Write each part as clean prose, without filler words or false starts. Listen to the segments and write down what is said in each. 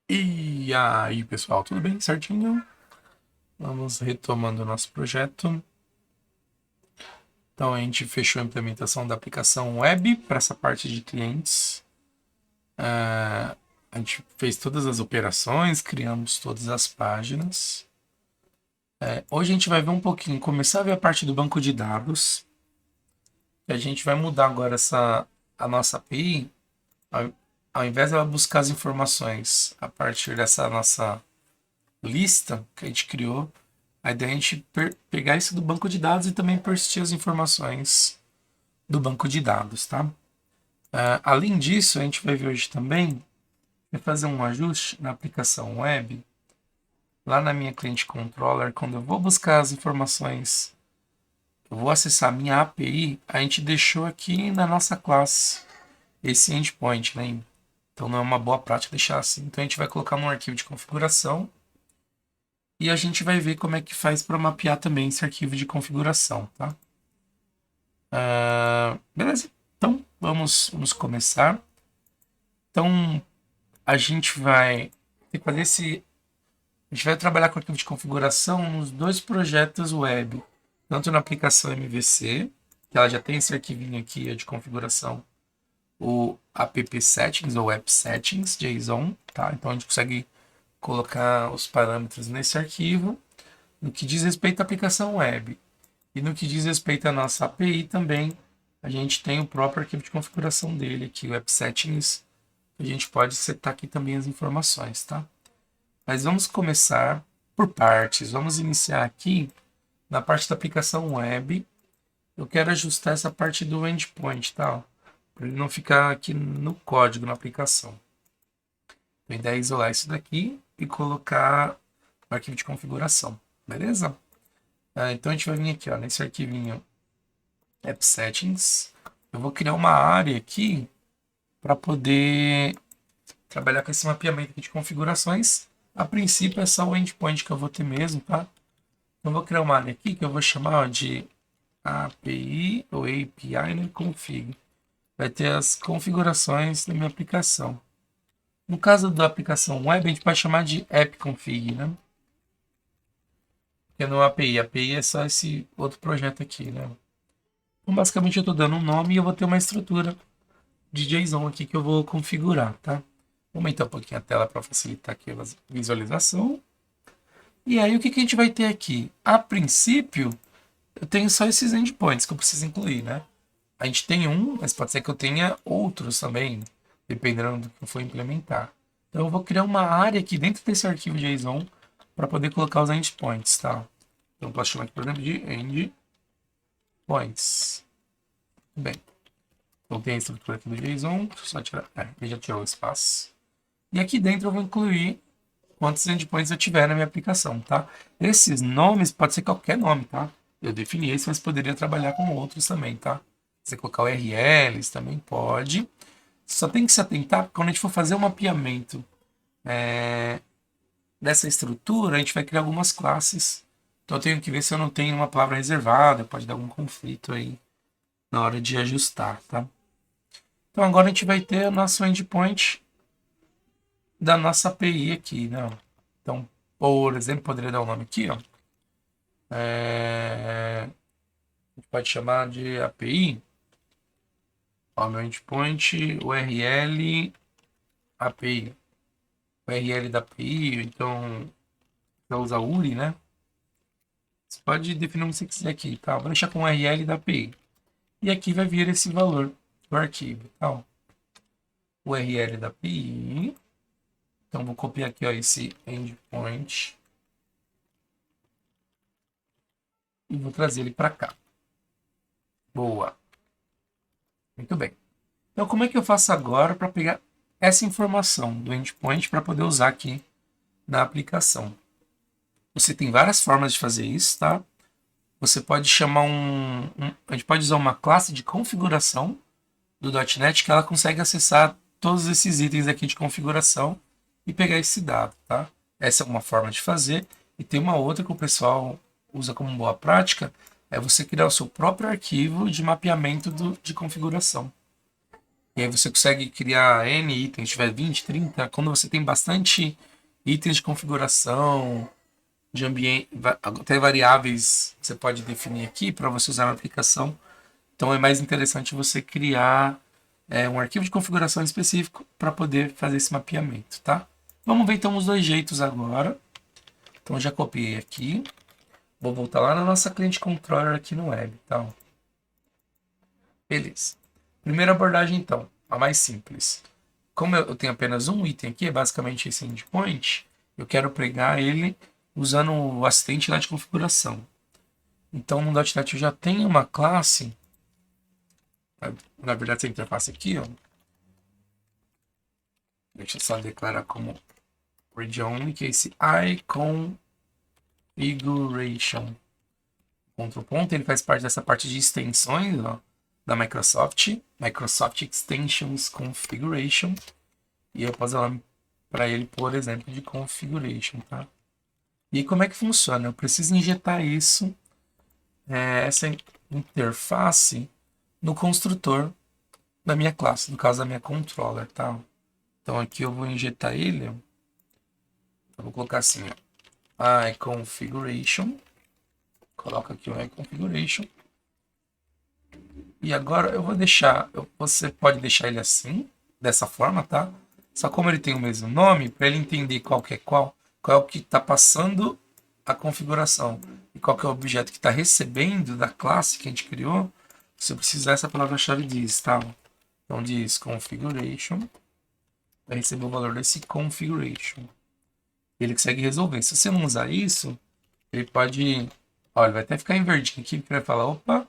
E aí, pessoal, tudo bem? Certinho? Vamos retomando o nosso projeto. Então, a gente fechou a implementação da aplicação web para essa parte de clientes. A gente fez todas as operações, criamos todas as páginas. Hoje a gente vai ver um pouquinho, começar a ver a parte do banco de dados. E a gente vai mudar agora a nossa API. Ao, ao invés dela buscar as informações a partir dessa nossa lista que a gente criou, a ideia é a gente pegar isso do banco de dados e também persistir as informações do banco de dados, tá? Além disso, a gente vai ver hoje também fazer um ajuste na aplicação web, lá na minha cliente controller, quando eu vou buscar as informações, eu vou acessar a minha API, a gente deixou aqui na nossa classe esse endpoint, né? Então não é uma boa prática deixar assim. Então a gente vai colocar num arquivo de configuração e a gente vai ver como é que faz para mapear também esse arquivo de configuração, tá? Beleza? Então, vamos começar. Então, a gente vai ter que fazer esse. A gente vai trabalhar com o arquivo de configuração nos dois projetos web, tanto na aplicação MVC, que ela já tem esse arquivinho aqui de configuração, o app settings ou app settings JSON, tá? Então a gente consegue colocar os parâmetros nesse arquivo. No que diz respeito à aplicação web e no que diz respeito à nossa API também, a gente tem o próprio arquivo de configuração dele aqui, o app settings. A gente pode setar aqui também as informações, tá? Mas vamos começar por partes. Vamos iniciar aqui na parte da aplicação web. Eu quero ajustar essa parte do endpoint, tá? Para ele não ficar aqui no código, na aplicação. A ideia é isolar isso daqui e colocar o arquivo de configuração, beleza? Então a gente vai vir aqui, ó, nesse arquivinho App Settings. Eu vou criar uma área aqui para poder trabalhar com esse mapeamento aqui de configurações. A princípio é só o endpoint que eu vou ter mesmo, tá? Então eu vou criar uma área aqui que eu vou chamar de API ou API no config. Vai ter as configurações da minha aplicação. No caso da aplicação web, a gente pode chamar de app config, né? Porque no API, API é só esse outro projeto aqui, né? Então, basicamente, eu estou dando um nome e eu vou ter uma estrutura de JSON aqui que eu vou configurar, tá? Vou aumentar um pouquinho a tela para facilitar aqui a visualização. E aí, o que a gente vai ter aqui? A princípio, eu tenho só esses endpoints que eu preciso incluir, né? A gente tem um, mas pode ser que eu tenha outros também, dependendo do que eu for implementar. Então, eu vou criar uma área aqui dentro desse arquivo JSON para poder colocar os endpoints, tá? Então, eu posso chamar aqui, por exemplo, de endpoints. Bem, então tem a estrutura aqui do JSON, só tirar, ele já tirou o espaço. E aqui dentro eu vou incluir quantos endpoints eu tiver na minha aplicação, tá? Esses nomes pode ser qualquer nome, tá? Eu defini esse, mas poderia trabalhar com outros também, tá? Você colocar URLs também pode. Só tem que se atentar quando a gente for fazer o mapeamento dessa estrutura, a gente vai criar algumas classes. Então eu tenho que ver se eu não tenho uma palavra reservada, pode dar algum conflito aí na hora de ajustar, tá? Então agora a gente vai ter o nosso endpoint da nossa API aqui, né? Então, por exemplo, poderia dar um nome aqui, ó. A gente pode chamar de API. Ó, meu endpoint URL API. URL da API, então você usa URI, né? Você pode definir o que você quiser aqui, tá? Vou deixar com URL da API. E aqui vai vir esse valor do arquivo, tá? URL da API. Então vou copiar aqui, ó, esse endpoint e vou trazer ele para cá. Boa. Muito bem. Então, como é que eu faço agora para pegar essa informação do endpoint para poder usar aqui na aplicação? Você tem várias formas de fazer isso, tá? Você pode chamar a gente pode usar uma classe de configuração do .NET que ela consegue acessar todos esses itens aqui de configuração e pegar esse dado, tá? Essa é uma forma de fazer. E tem uma outra que o pessoal usa como boa prática, é você criar o seu próprio arquivo de mapeamento de configuração. E aí você consegue criar N itens, se tiver 20, 30. Quando você tem bastante itens de configuração, de ambiente, até variáveis que você pode definir aqui para você usar na aplicação. Então é mais interessante você criar um arquivo de configuração específico para poder fazer esse mapeamento, tá? Vamos ver então os dois jeitos agora. Então eu já copiei aqui. Vou voltar lá na nossa cliente controller aqui no web, tá? Beleza. Primeira abordagem então, a mais simples. Como eu tenho apenas um item aqui, é basicamente esse endpoint, eu quero pregar ele usando o assistente lá de configuração. Então no .NET eu já tenho uma classe, na verdade essa interface aqui, ó, deixa eu só declarar como read only, que é esse iConfiguration. Ponto, ponto, ele faz parte dessa parte de extensões, ó, da Microsoft Extensions Configuration, e eu posso usar para ele, por exemplo, de configuration, tá? E como é que funciona? Eu preciso injetar isso, essa interface, no construtor da minha classe, no caso da minha controller, tá? Então aqui eu vou injetar ele, eu vou colocar assim, ó, iConfiguration, coloca aqui o iConfiguration, e agora eu vou deixar, você pode deixar ele assim, dessa forma, tá? Só como ele tem o mesmo nome, para ele entender qual é o que está passando a configuração e qual que é o objeto que está recebendo da classe que a gente criou, você precisa dessa palavra-chave diz, tá? Então diz configuration, vai receber o valor desse configuration. Ele consegue resolver. Se você não usar isso, ele pode... Olha, vai até ficar em verdinho aqui, porque vai falar, opa,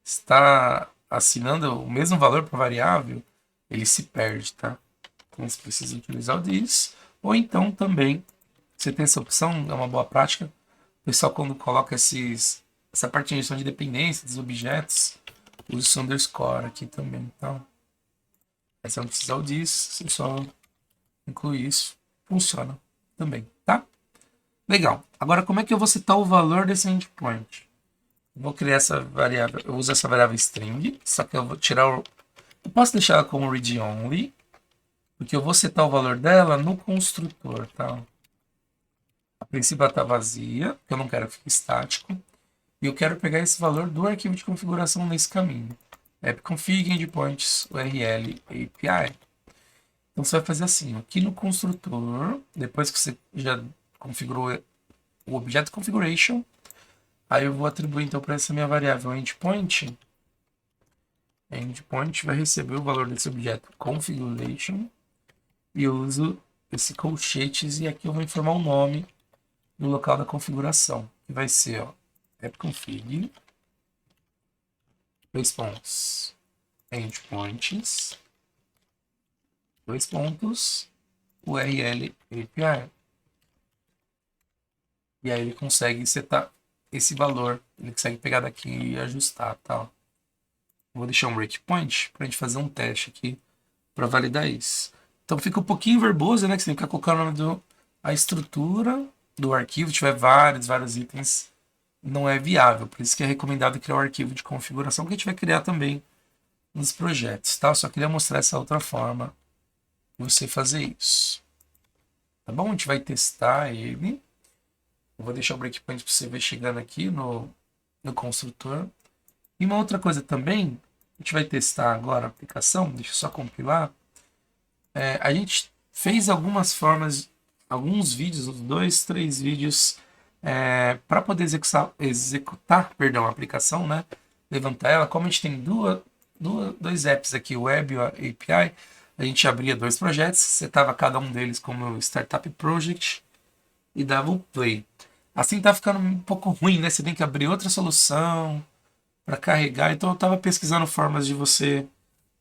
está assinando o mesmo valor para variável, ele se perde, tá? Então você precisa utilizar o this, ou então também, você tem essa opção, é uma boa prática, o pessoal quando coloca essa parte de gestão de dependência dos objetos, usa o underscore aqui também, então, aí você não precisa do this, você só inclui isso, funciona também, tá? Legal. Agora, como é que eu vou citar o valor desse endpoint? Vou criar essa variável, eu uso essa variável string, só que eu vou tirar o... Eu posso deixar ela como read only, porque eu vou setar o valor dela no construtor, tá? A princípio ela está vazia, porque eu não quero que fique estático. E eu quero pegar esse valor do arquivo de configuração nesse caminho. appconfig endpoints url API. Então você vai fazer assim, aqui no construtor, depois que você já configurou o objeto configuration, aí eu vou atribuir então para essa minha variável endpoint. Endpoint vai receber o valor desse objeto configuration e eu uso esse colchetes e aqui eu vou informar o nome no local da configuração, que vai ser, ó, appconfig, dois pontos, endpoints, dois pontos, URL API. E aí ele consegue setar esse valor, ele consegue pegar daqui e ajustar, tá? Vou deixar um breakpoint para a gente fazer um teste aqui para validar isso. Então fica um pouquinho verboso, né? Que você tem que ficar colocando o nome a estrutura do arquivo, se tiver vários itens, não é viável. Por isso que é recomendado criar o arquivo de configuração que a gente vai criar também nos projetos, tá? Eu só queria mostrar essa outra forma de você fazer isso. Tá bom? A gente vai testar ele. Eu vou deixar o breakpoint para você ver chegando aqui no construtor. E uma outra coisa também, a gente vai testar agora a aplicação, deixa eu só compilar. A gente fez algumas formas, alguns vídeos, uns 2, 3 vídeos, para poder executar a aplicação, né? Levantar ela. Como a gente tem dois apps aqui, o Web e a API, a gente abria dois projetos, setava cada um deles como Startup Project e dava o play. Assim tá ficando um pouco ruim, né? Você tem que abrir outra solução para carregar. Então eu estava pesquisando formas de você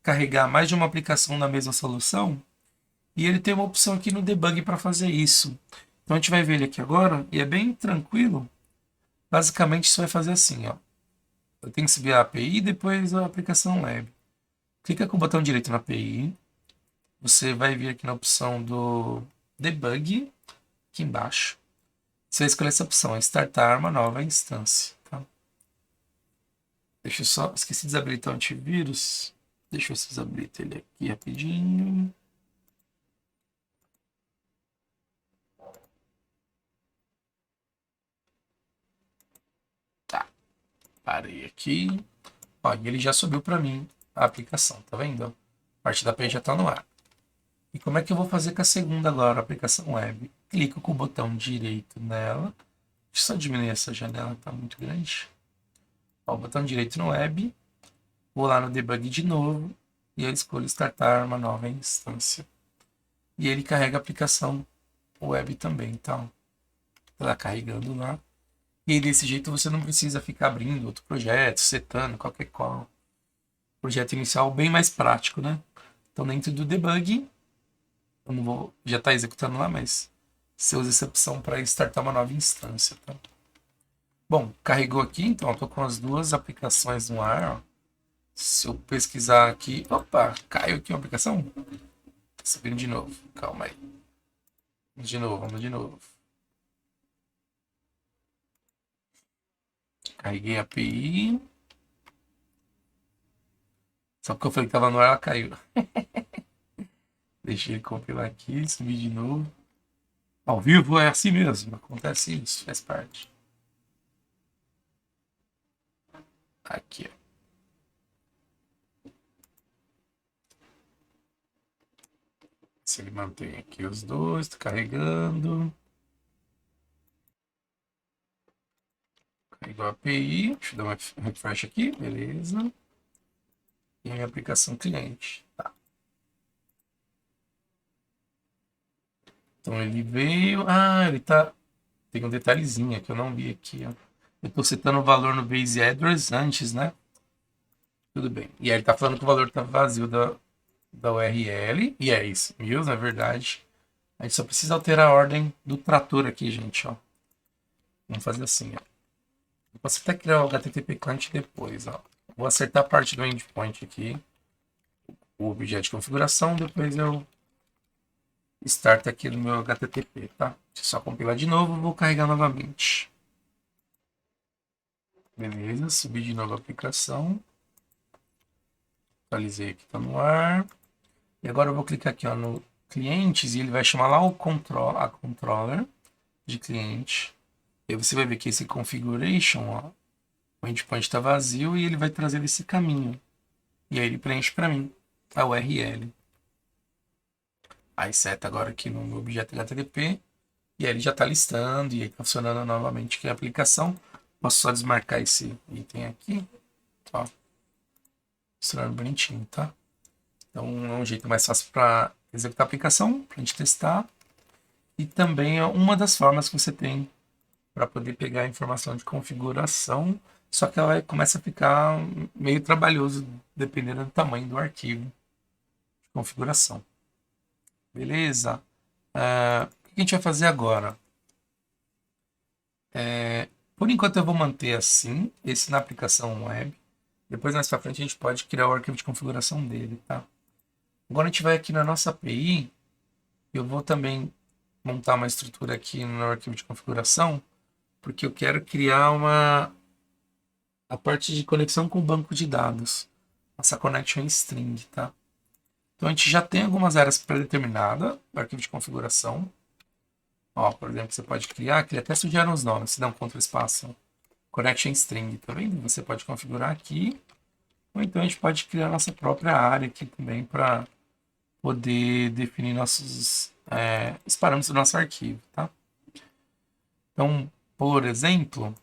carregar mais de uma aplicação na mesma solução. E ele tem uma opção aqui no debug para fazer isso. Então a gente vai ver ele aqui agora e é bem tranquilo. Basicamente isso vai fazer assim, ó. Eu tenho que subir a API e depois a aplicação web. Clica com o botão direito na API. Você vai vir aqui na opção do debug, aqui embaixo. Você vai escolher essa opção, startar uma nova instância. Tá? Deixa eu só... Esqueci de desabilitar o antivírus. Deixa eu ver abrir ele aqui rapidinho. Tá, parei aqui. Ó, e ele já subiu para mim a aplicação, tá vendo? A parte da API já está no ar. E como é que eu vou fazer com a segunda agora, a aplicação web? Clico com o botão direito nela. Deixa eu só diminuir essa janela, tá muito grande. Ó, o botão direito no web. Vou lá no debug de novo. E eu escolho startar uma nova instância. E ele carrega a aplicação web também, tá? Tá carregando lá. E aí, desse jeito você não precisa ficar abrindo outro projeto, setando qualquer qual. Projeto inicial bem mais prático, né? Então, dentro do debug, eu não vou, já está executando lá, mas você usa essa opção para startar uma nova instância, tá? Bom, carregou aqui, então eu estou com as duas aplicações no ar. Ó. Se eu pesquisar aqui, opa, caiu aqui uma aplicação. Tá subindo de novo, calma aí. Vamos de novo. Carreguei a API. Só porque eu falei que estava no ar, ela caiu. Deixei ele compilar aqui, subir de novo. Ao vivo é assim mesmo, acontece isso, faz parte. Aqui, ó. Se ele mantém aqui os dois, tá carregando. Carregou a API, deixa eu dar um refresh aqui, beleza. E a minha aplicação cliente, tá. Então ele veio, ele tá, tem um detalhezinho que eu não vi aqui, ó. Eu tô setando o valor no base address antes, né? Tudo bem. E aí ele tá falando que o valor tá vazio da URL, e é isso mesmo, é verdade. A gente só precisa alterar a ordem do trator aqui, gente, ó. Vamos fazer assim, ó. Eu posso até criar o HTTP client depois, ó. Vou acertar a parte do endpoint aqui, o objeto de configuração, depois eu start aqui no meu HTTP, tá? Deixa eu só compilar de novo, vou carregar novamente. Beleza, subi de novo a aplicação. Atualizei aqui, tá no ar. E agora eu vou clicar aqui, ó, no clientes e ele vai chamar lá a controller de cliente. E você vai ver que esse configuration, ó, o endpoint está vazio e ele vai trazer esse caminho. E aí ele preenche para mim a URL. Aí seta agora aqui no meu objeto HTTP e aí ele já está listando e aí está funcionando novamente aqui a aplicação. Posso só desmarcar esse item aqui. Ó, funcionando bonitinho, tá? Então é um jeito mais fácil para executar a aplicação, para a gente testar. E também é uma das formas que você tem para poder pegar a informação de configuração, só que ela começa a ficar meio trabalhoso dependendo do tamanho do arquivo de configuração. Beleza? O que a gente vai fazer agora? Por enquanto eu vou manter assim, esse na aplicação web. Depois mais para frente a gente pode criar o arquivo de configuração dele, tá? Agora a gente vai aqui na nossa API. Eu vou também montar uma estrutura aqui no arquivo de configuração, porque eu quero criar a parte de conexão com o banco de dados, essa connection string, tá? Então a gente já tem algumas áreas pré-determinadas no arquivo de configuração. Ó, por exemplo, você pode criar, que ele até sugere os nomes, se dá um contra-espaço, connection string, tá vendo? Você pode configurar aqui, ou então a gente pode criar nossa própria área aqui também para poder definir os parâmetros do nosso arquivo, tá? Então, por exemplo,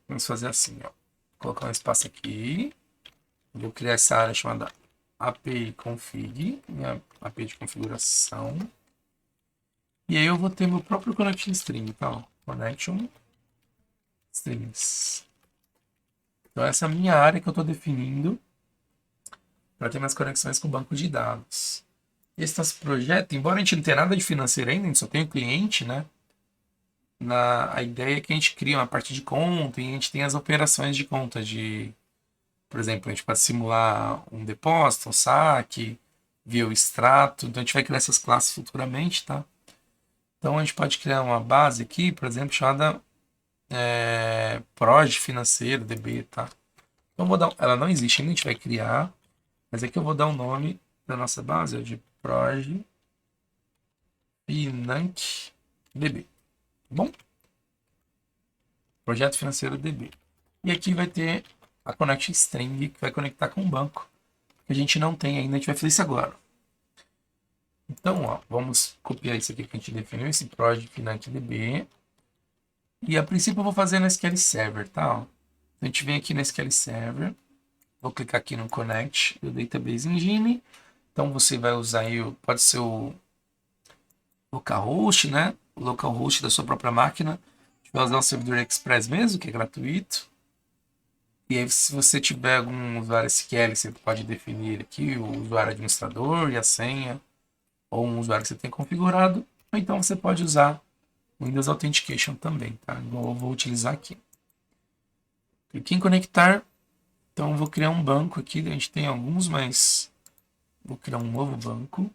vamos fazer assim, ó. Vou colocar um espaço aqui. Vou criar essa área chamada API config, minha API de configuração. E aí eu vou ter meu próprio connection string, tá? Ó, connection strings. Então essa é a minha área que eu estou definindo para ter minhas conexões com o banco de dados. Esse nosso projeto, embora a gente não tenha nada de financeiro ainda, a gente só tem o cliente, né? A ideia é que a gente cria uma parte de conta e a gente tem as operações de conta por exemplo, a gente pode simular um depósito, um saque, via o extrato. Então a gente vai criar essas classes futuramente, tá? Então a gente pode criar uma base aqui, por exemplo, chamada Proj financeiro, DB, tá? Então ela não existe ainda, a gente vai criar. Mas aqui eu vou dar o nome da nossa base, de Proj FinanceDB, tá bom? Projeto Financeiro DB. E aqui vai ter a Connect String, que vai conectar com o banco, que a gente não tem ainda, a gente vai fazer isso agora. Então, ó, vamos copiar isso aqui que a gente definiu, esse Proj FinanceDB. E a princípio eu vou fazer no SQL Server, tá? Então, a gente vem aqui no SQL Server, vou clicar aqui no Connect do Database Engine. Então você vai usar aí, pode ser o localhost, né? O localhost da sua própria máquina. Vai usar o servidor Express mesmo, que é gratuito. E aí, se você tiver algum usuário SQL, você pode definir aqui o usuário administrador e a senha, ou um usuário que você tem configurado. Ou então você pode usar o Windows Authentication também, tá? Igual eu vou utilizar aqui. Clique em conectar. Então eu vou criar um banco aqui. A gente tem alguns, mas vou criar um novo banco.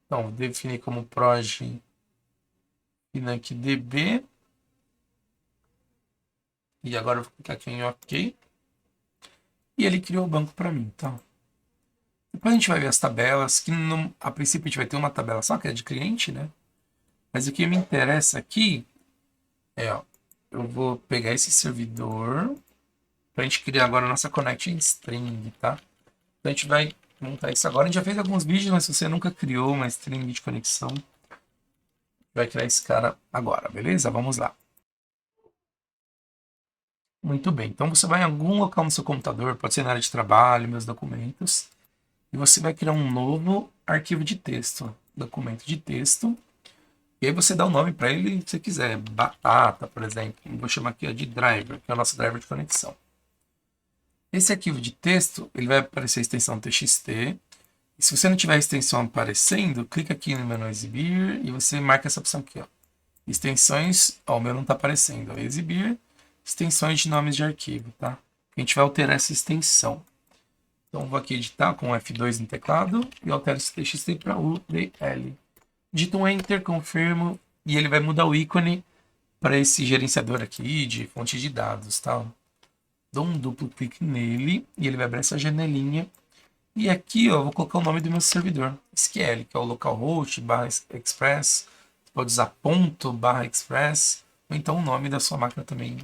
Então, vou definir como Proj FinanceDB. E agora eu vou clicar aqui em OK. E ele criou o banco para mim, tá? Depois a gente vai ver as tabelas, que a princípio a gente vai ter uma tabela só, que é de cliente, né? Mas o que me interessa aqui é, ó, eu vou pegar esse servidor para a gente criar agora a nossa connection string, tá? Então a gente vai montar isso agora. A gente já fez alguns vídeos, mas se você nunca criou uma string de conexão, vai criar esse cara agora, beleza? Vamos lá. Muito bem, então você vai em algum local no seu computador, pode ser na área de trabalho, meus documentos, e você vai criar um novo arquivo de texto, documento de texto, e aí você dá o nome para ele se você quiser, Batata, por exemplo, vou chamar aqui de driver, que é o nosso driver de conexão. Esse arquivo de texto, ele vai aparecer a extensão txt, e se você não tiver a extensão aparecendo, clica aqui no menu exibir, e você marca essa opção aqui, ó. Extensões, ó, o meu não está aparecendo, ó, exibir, extensões de nomes de arquivo, tá? A gente vai alterar essa extensão. Então, vou aqui editar com F2 no teclado e altero esse txt para UDL. Dito um Enter, confirmo, e ele vai mudar o ícone para esse gerenciador aqui de fonte de dados, tá? Dou um duplo clique nele e ele vai abrir essa janelinha. E aqui, ó, eu vou colocar o nome do meu servidor, SQL, que é o localhost /express. Você pode usar ponto /express, ou então o nome da sua máquina também,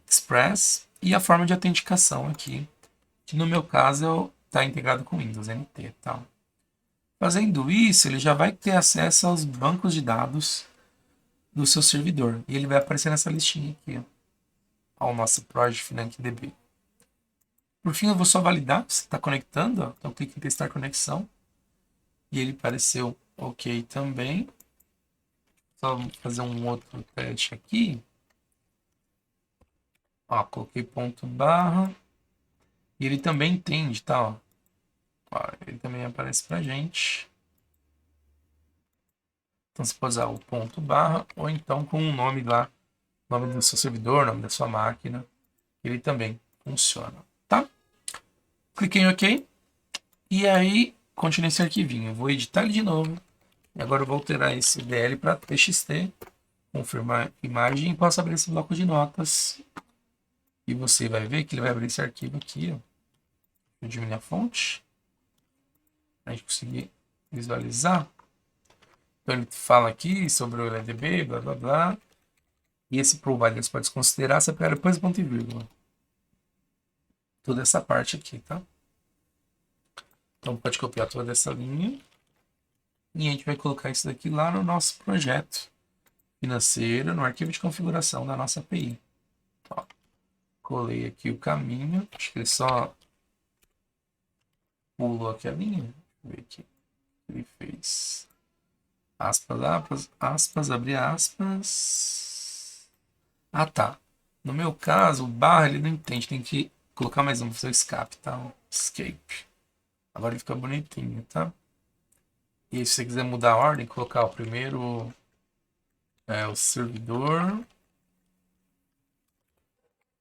Express, e a forma de autenticação aqui, que no meu caso está integrado com Windows NT, tá? Fazendo isso, ele já vai ter acesso aos bancos de dados do seu servidor, e ele vai aparecer nessa listinha aqui, ó, ao nosso Proj FinanceDB. Por fim, eu vou só validar se está conectando, ó. Então clique em testar conexão, e ele apareceu OK também. Só fazer um outro teste aqui. Ó, coloquei ponto barra. E ele também entende, tá? Ó, ele também aparece pra gente. Então você pode usar o ponto barra ou então com o nome lá, nome do seu servidor, nome da sua máquina. Ele também funciona, tá? Cliquei em OK. E aí, continue esse arquivinho. Eu vou editar ele de novo. E agora eu vou alterar esse DL para txt. Confirmar imagem e posso abrir esse bloco de notas. E você vai ver que ele vai abrir esse arquivo aqui, ó. Vou diminuir a fonte, para a gente conseguir visualizar. Então ele fala aqui sobre o LDB, blá blá blá. E esse provider você pode considerar, você pega depois ponto e vírgula. Toda essa parte aqui, tá? Então pode copiar toda essa linha. E a gente vai colocar isso daqui lá no nosso projeto financeiro, no arquivo de configuração da nossa API. Ó, colei aqui o caminho, acho que ele só pulou aqui a linha. Deixa eu ver aqui. Ele fez aspas, aspas, aspas, abrir aspas. Ah, tá. No meu caso, o barra ele não entende, tem que colocar mais um para seu escape, tá? Escape. Agora ele fica bonitinho, tá? E se você quiser mudar a ordem, colocar o primeiro o servidor.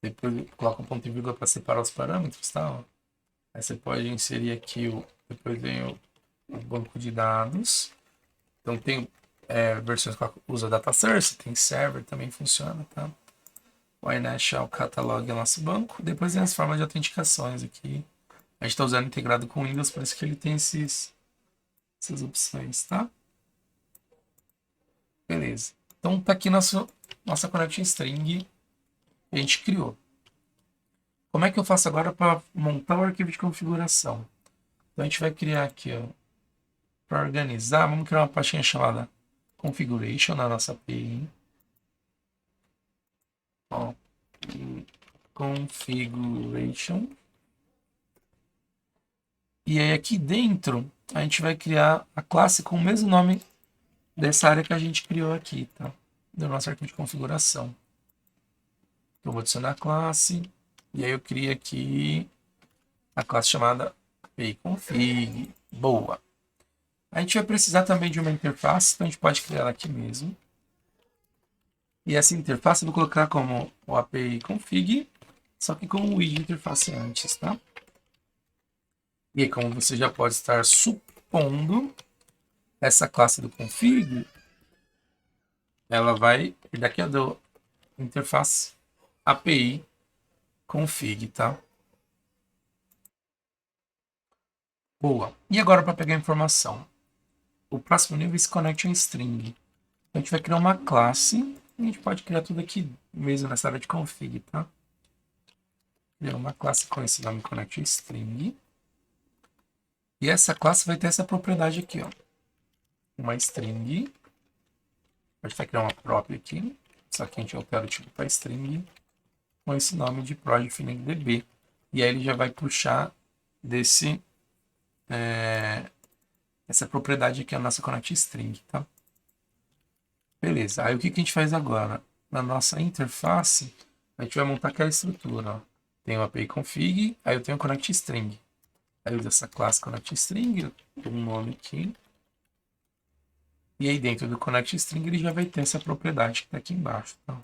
Depois coloca um ponto e vírgula para separar os parâmetros, tá? Aí você pode inserir aqui depois vem o banco de dados. Então tem versões que usa data source, tem server, também funciona, tá? O iNational Catalog é o nosso banco. Depois tem as formas de autenticações aqui. A gente está usando integrado com Windows, por isso que ele tem essas opções, tá? Beleza. Então tá aqui nossa connection string que a gente criou. Como é que eu faço agora para montar o arquivo de configuração? Então a gente vai criar aqui, ó, para organizar, vamos criar uma pastinha chamada configuration na nossa API. Ó, configuration. E aí aqui dentro a gente vai criar a classe com o mesmo nome dessa área que a gente criou aqui, tá? Do nosso arquivo de configuração. Eu vou adicionar a classe e aí eu crio aqui a classe chamada pconfig. Boa. A gente vai precisar também de uma interface, então a gente pode criar ela aqui mesmo. E essa interface eu vou colocar como o API config, só que com o id interface antes, tá? E aí, como você já pode estar supondo, essa classe do config, ela vai ir daqui a do interface API config, tá? Boa. E agora para pegar a informação. O próximo nível é esse connection string. Então, a gente vai criar uma classe. E a gente pode criar tudo aqui mesmo nessa área de config, tá? Criar uma classe com esse nome connection string. E essa classe vai ter essa propriedade aqui, ó. Uma string. Pode até criar uma própria aqui. Só que a gente altera o tipo para string com esse nome de project.db. E aí ele já vai puxar desse essa propriedade aqui, a nossa connect string, tá? Beleza, aí o que a gente faz agora? Na nossa interface, a gente vai montar aquela estrutura, ó. Tem o API config, aí eu tenho o connect string. Aí eu uso essa classe connect string, tem um nome aqui. E aí dentro do connect string ele já vai ter essa propriedade que está aqui embaixo, tá?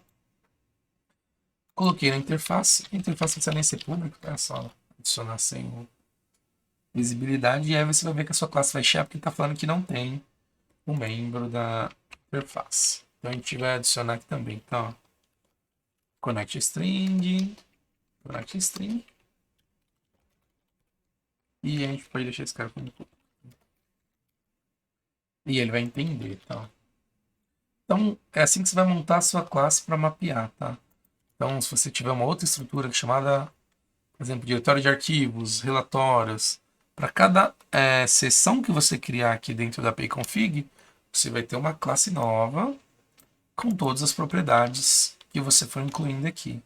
Coloquei na interface, a interface não precisa nem ser pública, é só adicionar sem visibilidade, e aí você vai ver que a sua classe vai chear porque está falando que não tem um membro da interface. Então a gente vai adicionar aqui também, então, connect string, e a gente pode deixar esse cara como e ele vai entender, tá? Então é assim que você vai montar a sua classe para mapear, tá? Então se você tiver uma outra estrutura chamada, por exemplo, diretório de arquivos, relatórios, para cada seção que você criar aqui dentro da API config, você vai ter uma classe nova com todas as propriedades que você for incluindo aqui.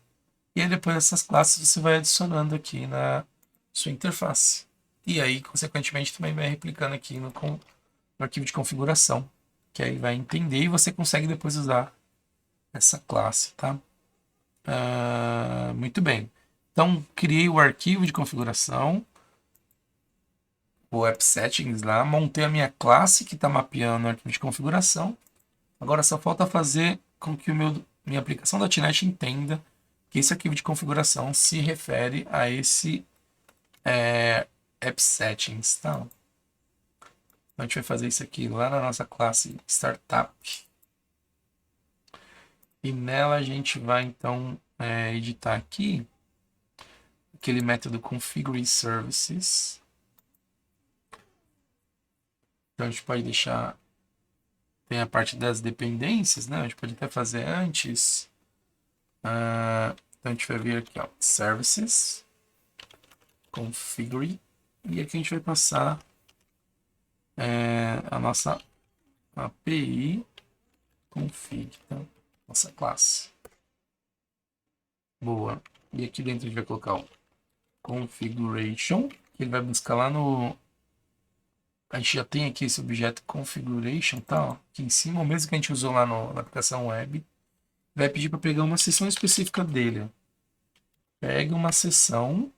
E aí depois dessas classes você vai adicionando aqui na sua interface. E aí, consequentemente, também vai replicando aqui no arquivo de configuração, que aí vai entender e você consegue depois usar essa classe, tá? Muito bem. Então, criei o arquivo de configuração, o app settings lá, montei a minha classe que está mapeando o arquivo de configuração. Agora só falta fazer com que minha aplicação da .NET entenda que esse arquivo de configuração se refere a esse app settings, tá? Então a gente vai fazer isso aqui lá na nossa classe startup. E nela a gente vai então editar aqui aquele método configure services. Então a gente pode deixar, tem a parte das dependências, né? A gente pode até fazer antes. Então a gente vai vir aqui, ó, services, configure, e aqui a gente vai passar a nossa API config, tá? Nossa classe. Boa. E aqui dentro a gente vai colocar o configuration, que ele vai buscar lá no... A gente já tem aqui esse objeto configuration, tá? Ó, aqui em cima, o mesmo que a gente usou lá na aplicação web. Vai pedir para pegar uma seção específica dele. Ó. Pega uma seção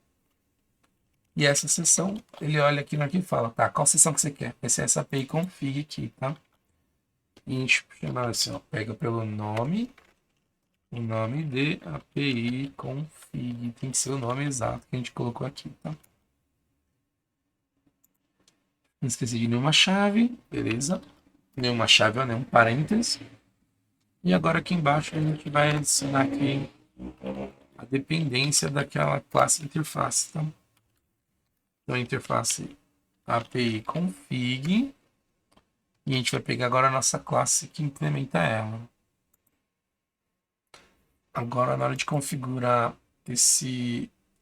e essa seção, ele olha aqui no arquivo e fala, tá, qual seção que você quer? Essa é essa API config aqui, tá? E a gente chama assim, ó, pega pelo nome, o nome de API config, tem que ser o nome exato que a gente colocou aqui, tá? Não esqueci de nenhuma chave, beleza? Nenhuma chave ou nenhum parênteses. E agora aqui embaixo a gente vai adicionar aqui a dependência daquela classe interface, tá? Então, interface API config. E a gente vai pegar agora a nossa classe que implementa ela. Agora, na hora de configurar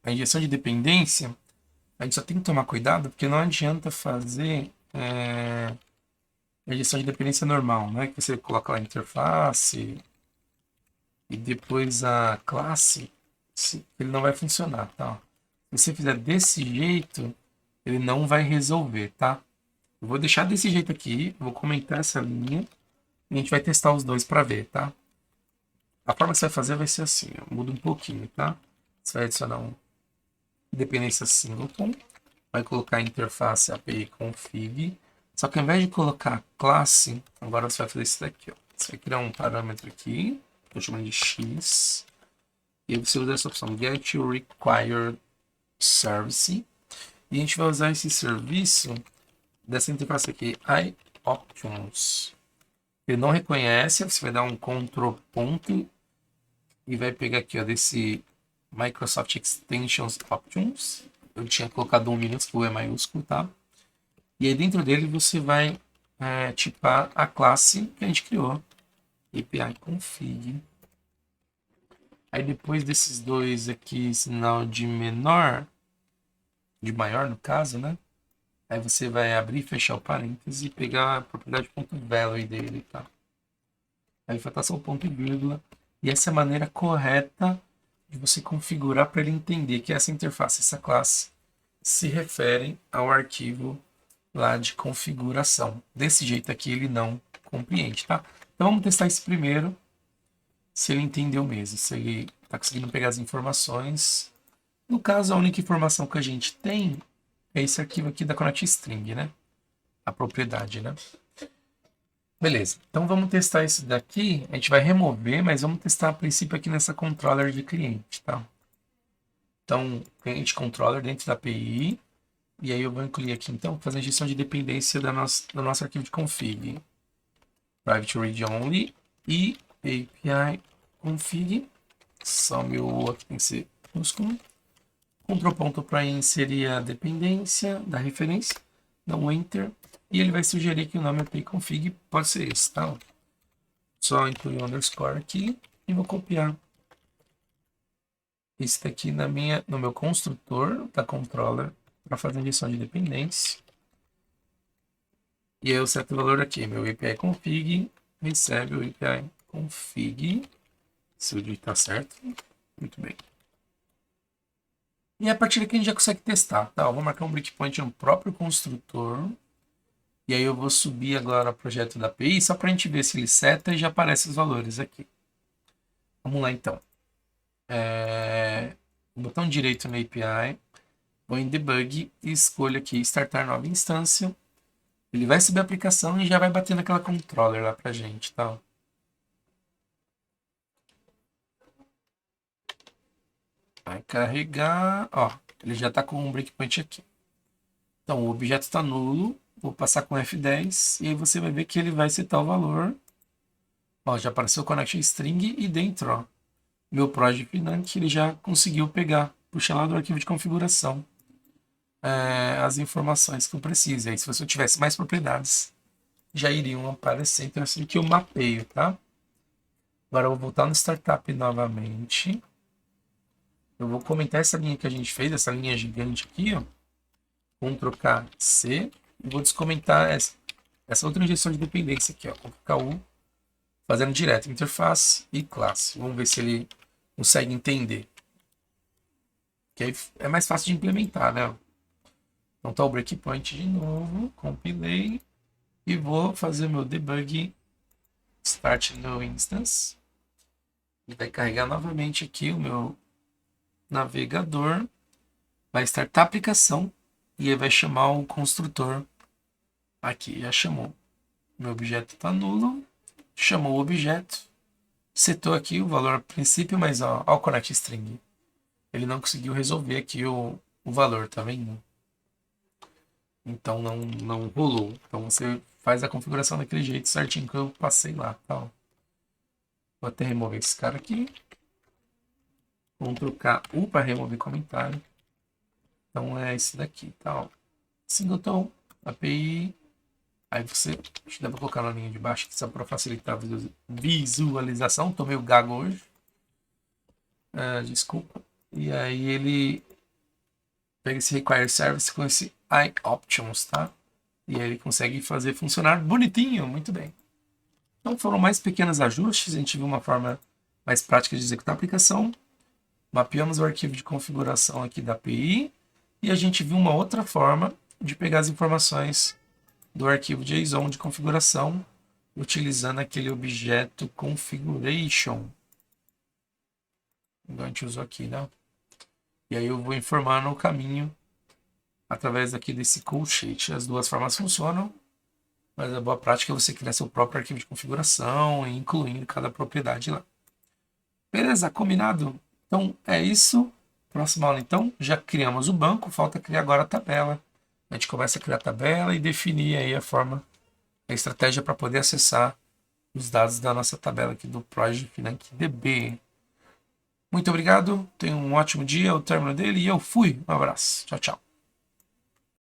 a injeção de dependência, a gente só tem que tomar cuidado, porque não adianta fazer a injeção de dependência normal, né? Que você coloca lá a interface e depois a classe, ele não vai funcionar, tá? Se você fizer desse jeito, ele não vai resolver, tá? Eu vou deixar desse jeito aqui, vou comentar essa linha e a gente vai testar os dois para ver, tá? A forma que você vai fazer vai ser assim, ó, muda um pouquinho, tá? Você vai adicionar um dependência singleton, vai colocar a interface API config, só que ao invés de colocar classe, agora você vai fazer isso daqui, ó. Você vai criar um parâmetro aqui, estou chamando de x, e aí você usa essa opção get required service, e a gente vai usar esse serviço dessa interface aqui, iOptions. Ele não reconhece, você vai dar um Ctrl ponto e vai pegar aqui, ó, desse Microsoft Extensions Options. Eu tinha colocado um minúsculo, é maiúsculo, tá? E aí dentro dele você vai tipar a classe que a gente criou, API config. Aí depois desses dois aqui, sinal de menor, de maior no caso, né? Aí você vai abrir e fechar o parêntese e pegar a propriedade .value dele, tá? Aí vai faltar só o ponto e vírgula. E essa é a maneira correta de você configurar para ele entender que essa interface, essa classe, se referem ao arquivo lá de configuração. Desse jeito aqui ele não compreende, tá? Então vamos testar esse primeiro, se ele entendeu mesmo, se ele está conseguindo pegar as informações. No caso, a única informação que a gente tem é esse arquivo aqui da ConnectString, né? A propriedade, né? Beleza, então vamos testar esse daqui. A gente vai remover, mas vamos testar a princípio aqui nessa controller de cliente, tá? Então, cliente controller dentro da API. E aí eu vou incluir aqui, então, fazer a gestão de dependência do nosso arquivo de config. Private read only e API config. Só meu aqui tem que ser minúsculo. Ctrl ponto para inserir a dependência da referência. Dá um Enter. E ele vai sugerir que o nome API config pode ser esse, tá? Só incluir o underscore aqui e vou copiar esse daqui no meu construtor da controller para fazer a injeção de dependência. E aí eu seto o valor aqui, meu API config recebe o API config. Se o digitar certo, muito bem. E a partir daqui a gente já consegue testar, tá? Eu vou marcar um breakpoint no próprio construtor. E aí eu vou subir agora o projeto da API só para a gente ver se ele seta e já aparece os valores aqui. Vamos lá então. Botão direito no API, vou em debug e escolho aqui startar nova instância. Ele vai subir a aplicação e já vai bater naquela controller lá pra gente, tá? Vai carregar, ó, ele já está com um breakpoint aqui. Então o objeto está nulo, vou passar com F10 e aí você vai ver que ele vai setar o valor. Ó, já apareceu o connection string e dentro, ó, meu project Financ, ele já conseguiu pegar, puxar lá do arquivo de configuração as informações que eu preciso. E aí, se você tivesse mais propriedades, já iriam aparecer. Então, assim que eu mapeio, tá? Agora eu vou voltar no Startup novamente. Eu vou comentar essa linha que a gente fez, essa linha gigante aqui, ó. Ctrl K, C. E vou descomentar essa outra injeção de dependência aqui, ó. Ctrl U, fazendo direto interface e classe. Vamos ver se ele consegue entender. Que aí é mais fácil de implementar, né? Então tá o breakpoint de novo, compilei e vou fazer meu debug start no instance. E vai carregar novamente aqui o meu navegador, vai startar a aplicação e aí vai chamar o construtor. Aqui já chamou. Meu objeto está nulo, chamou o objeto, setou aqui o valor a princípio, mas ó, o connect string. Ele não conseguiu resolver aqui o valor, tá vendo? Então não rolou. Então você faz a configuração daquele jeito certinho que eu passei lá. Tá? Vou até remover esse cara aqui. Ctrl K, U para remover comentário. Então é esse daqui, tá? Ó. Singleton, API. Aí você, acho que dá pra colocar na linha de baixo aqui só para facilitar a visualização. Tô meio gago hoje. Desculpa. E aí ele pega esse require service com esse iOptions, tá? E aí ele consegue fazer funcionar bonitinho, muito bem. Então foram mais pequenos ajustes, a gente viu uma forma mais prática de executar a aplicação. Mapeamos o arquivo de configuração aqui da API e a gente viu uma outra forma de pegar as informações do arquivo JSON de configuração utilizando aquele objeto configuration. Então a gente usou aqui, né? E aí eu vou informar no caminho através aqui desse cool sheet. As duas formas funcionam, mas a boa prática é você criar seu próprio arquivo de configuração e incluindo cada propriedade lá. Beleza? Combinado? Então é isso. Próxima aula então, já criamos o banco, falta criar agora a tabela. A gente começa a criar a tabela e definir aí a forma, a estratégia para poder acessar os dados da nossa tabela aqui do Project FinanceDB. Muito obrigado, tenha um ótimo dia, o término dele, e eu fui. Um abraço. Tchau, tchau.